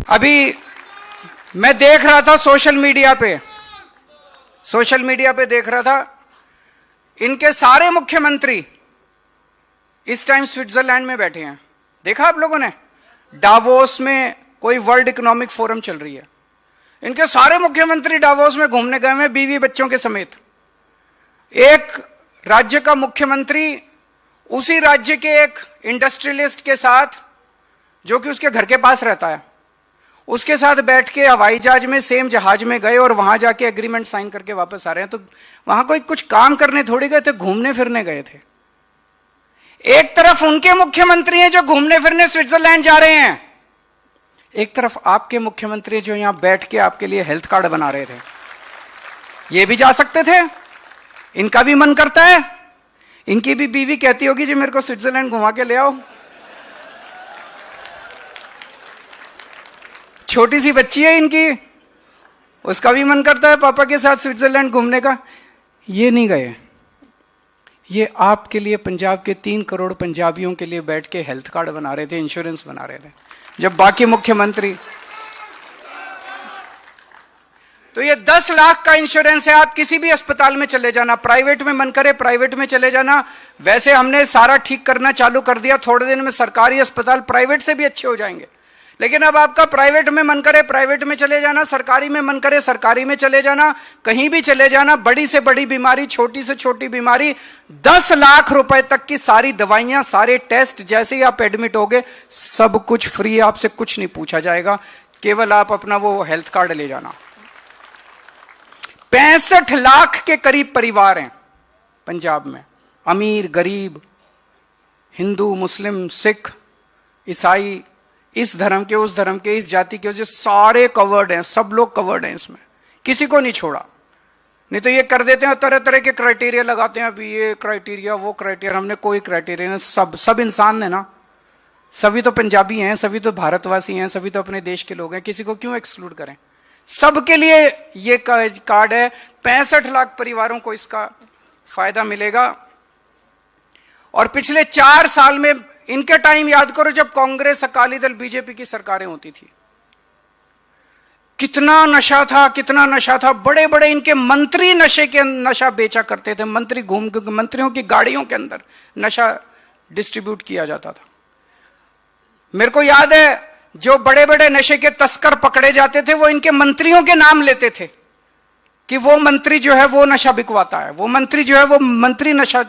अभी मैं देख रहा था सोशल मीडिया पे देख रहा था, इनके सारे मुख्यमंत्री इस टाइम स्विट्जरलैंड में बैठे हैं। देखा आप लोगों ने? डावोस में कोई वर्ल्ड इकोनॉमिक फोरम चल रही है, इनके सारे मुख्यमंत्री डावोस में घूमने गए हैं बीवी बच्चों के समेत। एक राज्य का मुख्यमंत्री उसी राज्य के एक इंडस्ट्रियलिस्ट के साथ, जो कि उसके घर के पास रहता है, उसके साथ बैठ के हवाई जहाज में, सेम जहाज में गए और वहां जाके एग्रीमेंट साइन करके वापस आ रहे हैं। तो वहां कोई कुछ काम करने थोड़ी गए थे, घूमने फिरने गए थे। एक तरफ उनके मुख्यमंत्री हैं जो घूमने फिरने स्विट्जरलैंड जा रहे हैं, एक तरफ आपके मुख्यमंत्री जो यहां बैठ के आपके लिए हेल्थ कार्ड बना रहे थे। ये भी जा सकते थे, इनका भी मन करता है। इनकी भी बीवी कहती होगी जी मेरे को स्विट्जरलैंड घुमा के ले आओ। छोटी सी बच्ची है इनकी, उसका भी मन करता है पापा के साथ स्विट्जरलैंड घूमने का। ये नहीं गए, ये आपके लिए, पंजाब के 3 करोड़ पंजाबियों के लिए बैठ के हेल्थ कार्ड बना रहे थे, इंश्योरेंस बना रहे थे, जब बाकी मुख्यमंत्री। तो ये 10 लाख का इंश्योरेंस है। आप किसी भी अस्पताल में चले जाना, प्राइवेट में मन करे प्राइवेट में चले जाना। वैसे हमने सारा ठीक करना चालू कर दिया, थोड़े दिन में सरकारी अस्पताल प्राइवेट से भी अच्छे हो जाएंगे। लेकिन अब आपका प्राइवेट में मन करे प्राइवेट में चले जाना, सरकारी में मन करे सरकारी में चले जाना, कहीं भी चले जाना। बड़ी से बड़ी बीमारी, छोटी से छोटी बीमारी, 10 लाख रुपए तक की सारी दवाइयां, सारे टेस्ट, जैसे ही आप एडमिट होगे सब कुछ फ्री, आपसे कुछ नहीं पूछा जाएगा, केवल आप अपना वो हेल्थ कार्ड ले जाना। 65 लाख के करीब परिवार हैं पंजाब में, अमीर गरीब, हिंदू मुस्लिम सिख ईसाई, इस धर्म के उस धर्म के, इस जाति के, सारे कवर्ड हैं, सब लोग कवर्ड हैं इसमें, किसी को नहीं छोड़ा। नहीं तो ये कर देते हैं, तरह तरह के क्राइटेरिया लगाते हैं, अभी ये क्राइटेरिया वो क्राइटेरिया। हमने कोई क्राइटेरिया नहीं, सब इंसान है ना, सभी तो पंजाबी हैं, सभी तो भारतवासी हैं, सभी तो अपने देश के लोग हैं, किसी को क्यों एक्सक्लूड करें? सबके लिए ये कार्ड है। 65 लाख परिवारों को इसका फायदा मिलेगा। और पिछले 4 साल में, इनके टाइम याद करो जब कांग्रेस, अकाली दल, बीजेपी की सरकारें होती थी, कितना नशा था, कितना नशा था। बड़े बड़े इनके मंत्री नशा बेचा करते थे, मंत्री घूम के मंत्रियों की गाड़ियों के अंदर नशा डिस्ट्रीब्यूट किया जाता था। मेरे को याद है जो बड़े बड़े नशे के तस्कर पकड़े जाते थे, वो इनके मंत्रियों के नाम लेते थे कि वो मंत्री जो है वो नशा बिकवाता है, वो मंत्री जो है वो मंत्री नशा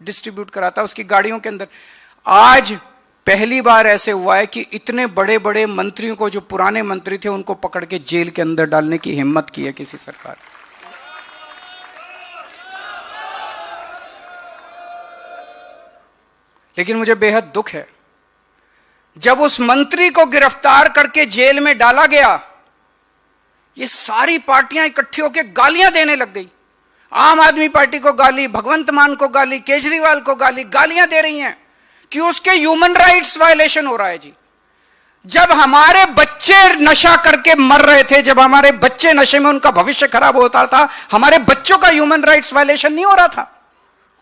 डिस्ट्रीब्यूट कराता है उसकी गाड़ियों के अंदर। आज पहली बार ऐसे हुआ है कि इतने बड़े बड़े मंत्रियों को, जो पुराने मंत्री थे, उनको पकड़ के जेल के अंदर डालने की हिम्मत की है किसी सरकार। लेकिन मुझे बेहद दुख है, जब उस मंत्री को गिरफ्तार करके जेल में डाला गया, ये सारी पार्टियां इकट्ठी होकर गालियां देने लग गई। आम आदमी पार्टी को गाली, भगवंत मान को गाली, केजरीवाल को गाली, गालियां दे रही हैं कि उसके ह्यूमन राइट्स वायलेशन हो रहा है जी। जब हमारे बच्चे नशा करके मर रहे थे, जब हमारे बच्चे नशे में उनका भविष्य खराब होता था, हमारे बच्चों का ह्यूमन राइट्स वायलेशन नहीं हो रहा था,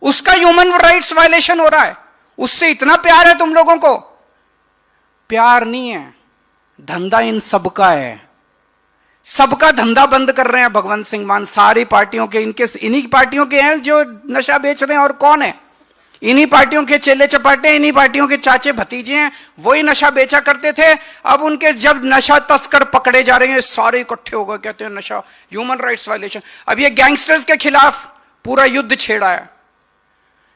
उसका ह्यूमन राइट्स वायलेशन हो रहा है। उससे इतना प्यार है तुम लोगों को? प्यार नहीं है, धंधा इन सबका है। सबका धंधा बंद कर रहे हैं भगवंत सिंह मान, सारी पार्टियों के, इन्हीं पार्टियों के हैं जो नशा बेच रहे हैं। और कौन है? इन्हीं पार्टियों के चेले चपाटे, इन्हीं पार्टियों के चाचे भतीजे हैं, वही नशा बेचा करते थे। अब उनके जब नशा तस्कर पकड़े जा रहे हैं, सारे इकट्ठे हो गए, कहते हैं नशा, ह्यूमन राइट्स वायलेशन। अब ये गैंगस्टर्स के खिलाफ पूरा युद्ध छेड़ा है।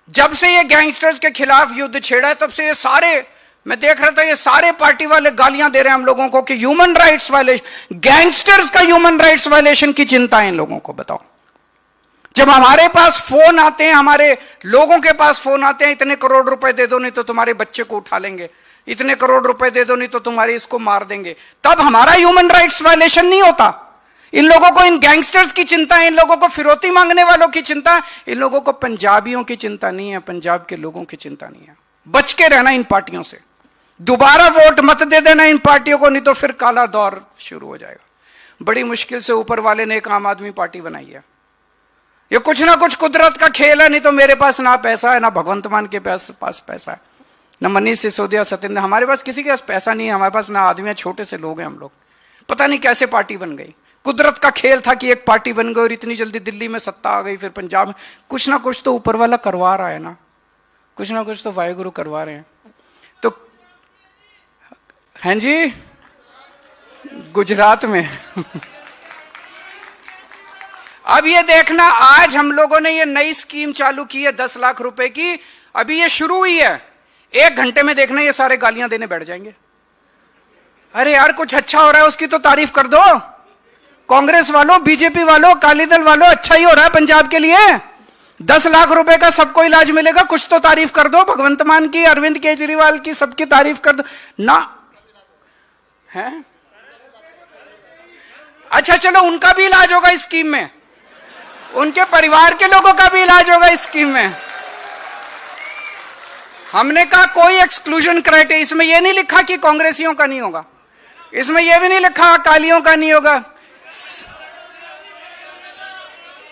जब से ये गैंगस्टर्स के खिलाफ युद्ध छेड़ा है, तब से ये सारे, मैं देख रहा था, ये सारे पार्टी वाले गालियां दे रहे हैं हम लोगों को कि ह्यूमन राइट्स वायलेशन, गैंगस्टर्स का ह्यूमन राइट्स वायलेशन की चिंता है इन लोगों को। बताओ, जब हमारे पास फोन आते हैं, हमारे लोगों के पास फोन आते हैं, इतने करोड़ रुपए दे दो नहीं तो तुम्हारे बच्चे को उठा लेंगे, इतने करोड़ रुपए दे दो नहीं तो तुम्हारे इसको मार देंगे, तब हमारा ह्यूमन राइट्स वायलेशन नहीं होता। इन लोगों को इन गैंगस्टर्स की चिंता है, इन लोगों को फिरौती मांगने वालों की चिंता है, इन लोगों को पंजाबियों की चिंता नहीं है, पंजाब के लोगों की चिंता नहीं है। बच के रहना इन पार्टियों से, दोबारा वोट मत दे देना इन पार्टियों को, नहीं तो फिर काला दौर शुरू हो जाएगा। बड़ी मुश्किल से ऊपर वाले ने एक आम आदमी पार्टी बनाई है। ये कुछ ना कुछ कुदरत का खेल है, नहीं तो मेरे पास ना पैसा है, ना भगवंत मान के पास पैसा है, न मनीष सिसोदिया, सत्येंद्र, हमारे पास किसी के पास पैसा नहीं है, हमारे पास ना आदमी है, छोटे से लोग हैं हम लोग। पता नहीं कैसे पार्टी बन गई, कुदरत का खेल था कि एक पार्टी बन गई और इतनी जल्दी दिल्ली में सत्ता आ गई, फिर पंजाब में। कुछ ना कुछ तो ऊपर वाला करवा रहा है ना, कुछ ना कुछ तो वाहेगुरु करवा रहे हैं। तो हैं जी गुजरात में अब ये देखना, आज हम लोगों ने ये नई स्कीम चालू की है 10 लाख रुपए की, अभी ये शुरू हुई है, 1 घंटे में देखना ये सारे गालियां देने बैठ जाएंगे। अरे यार कुछ अच्छा हो रहा है उसकी तो तारीफ कर दो। कांग्रेस वालों, बीजेपी वालों, अकाली दल वालों, अच्छा ही हो रहा है पंजाब के लिए, 10 लाख रुपए का सबको इलाज मिलेगा, कुछ तो तारीफ कर दो। भगवंत मान की, अरविंद केजरीवाल की, सबकी तारीफ कर दो ना है। अच्छा चलो उनका भी इलाज होगा इस स्कीम में, उनके परिवार के लोगों का भी इलाज होगा इस स्कीम में। हमने कहा कोई एक्सक्लूजन क्राइटेरिया, इसमें यह नहीं लिखा कि कांग्रेसियों का नहीं होगा, इसमें यह भी नहीं लिखा अकालियों का नहीं होगा,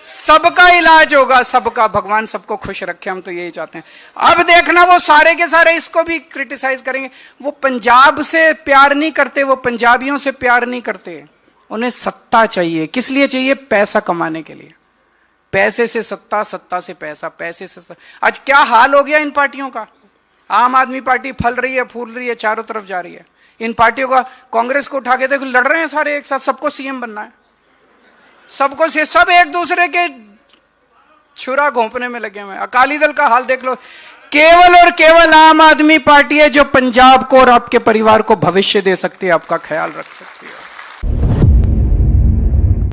सबका इलाज होगा, सबका। भगवान सबको खुश रखे, हम तो यही चाहते हैं। अब देखना वो सारे के सारे इसको भी क्रिटिसाइज करेंगे। वो पंजाब से प्यार नहीं करते, वो पंजाबियों से प्यार नहीं करते, उन्हें सत्ता चाहिए। किस लिए चाहिए? पैसा कमाने के लिए। पैसे से सत्ता, सत्ता से पैसा, पैसे से सत्ता। आज क्या हाल हो गया इन पार्टियों का। आम आदमी पार्टी फल रही है, फूल रही है, चारों तरफ जा रही है। इन पार्टियों का, कांग्रेस को उठा के देखो, लड़ रहे हैं सारे एक साथ, सबको सीएम बनना है, सबको से सब एक दूसरे के छुरा घोंपने में लगे हुए हैं। अकाली दल का हाल देख लो, केवल और केवल आम आदमी पार्टी है जो पंजाब को और आपके परिवार को भविष्य दे सकती है, आपका ख्याल रख सकती है।